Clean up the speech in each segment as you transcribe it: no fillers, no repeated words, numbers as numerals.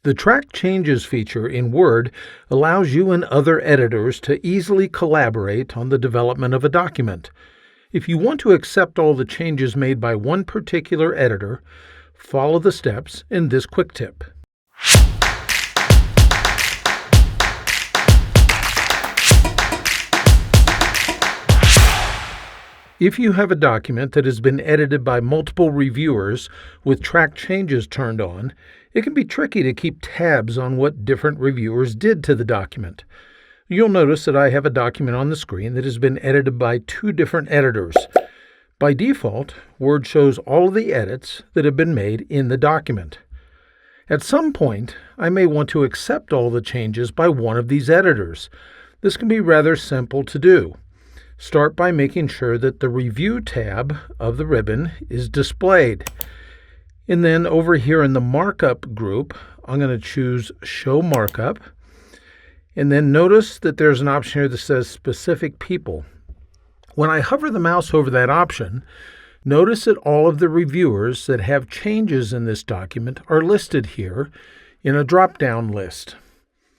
The Track Changes feature in Word allows you and other editors to easily collaborate on the development of a document. If you want to accept all the changes made by one particular editor, follow the steps in this quick tip. If you have a document that has been edited by multiple reviewers with track changes turned on, it can be tricky to keep tabs on what different reviewers did to the document. You'll notice that I have a document on the screen that has been edited by 2 different editors. By default, Word shows all of the edits that have been made in the document. At some point, I may want to accept all the changes by one of these editors. This can be rather simple to do. Start by making sure that the Review tab of the ribbon is displayed. And then over here in the Markup group, I'm going to choose Show Markup. And then notice that there's an option here that says Specific People. When I hover the mouse over that option, notice that all of the reviewers that have changes in this document are listed here in a drop-down list.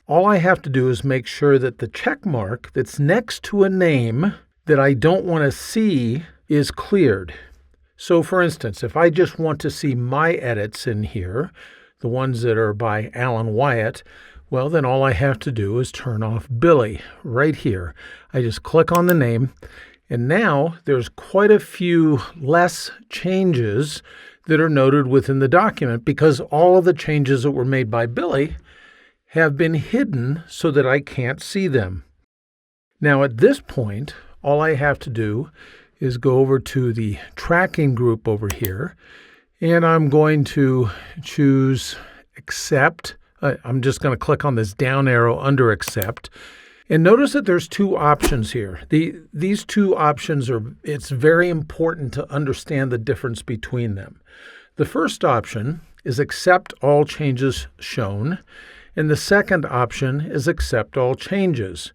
All I have to do is make sure that the check mark that's next to a name that I don't want to see is cleared. So for instance, if I just want to see my edits in here, the ones that are by Alan Wyatt, well then all I have to do is turn off Billy right here. I just click on the name, and now there's quite a few less changes that are noted within the document because all of the changes that were made by Billy have been hidden so that I can't see them. Now at this point, all I have to do is go over to the tracking group over here, and I'm going to choose Accept. I'm just going to click on this down arrow under Accept. And notice that there's 2 options here. These 2 options it's very important to understand the difference between them. The first option is Accept all changes shown, and the second option is Accept all changes.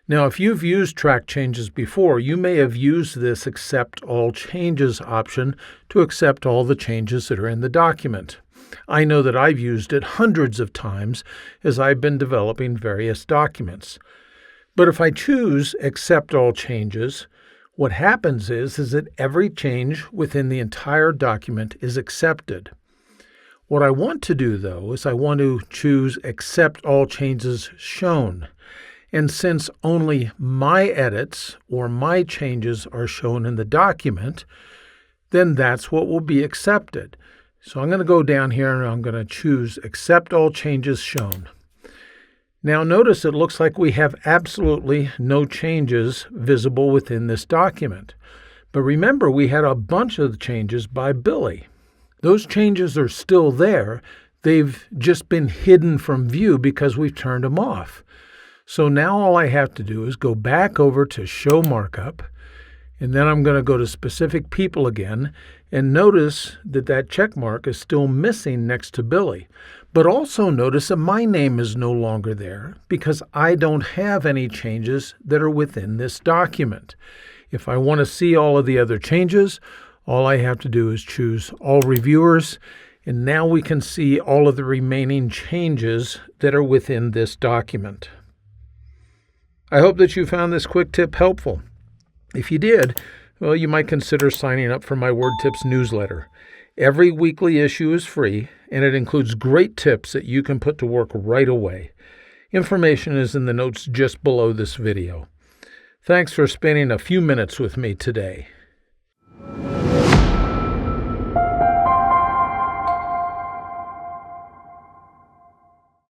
Now, if you've used track changes before, you may have used this Accept All Changes option to accept all the changes that are in the document. I know that I've used it hundreds of times as I've been developing various documents. But if I choose Accept All Changes, what happens is that every change within the entire document is accepted. What I want to do, though, is I want to choose Accept All Changes Shown. And since only my edits or my changes are shown in the document, then that's what will be accepted. So I'm going to go down here and I'm going to choose Accept All Changes Shown. Now notice it looks like we have absolutely no changes visible within this document. But remember, we had a bunch of changes by Billy. Those changes are still there. They've just been hidden from view because we've turned them off. So now all I have to do is go back over to Show Markup, and then I'm going to go to Specific People again, and notice that that check mark is still missing next to Billy. But also notice that my name is no longer there because I don't have any changes that are within this document. If I want to see all of the other changes, all I have to do is choose All Reviewers, and now we can see all of the remaining changes that are within this document. I hope that you found this quick tip helpful. If you did, well, you might consider signing up for my Word Tips newsletter. Every weekly issue is free, and it includes great tips that you can put to work right away. Information is in the notes just below this video. Thanks for spending a few minutes with me today.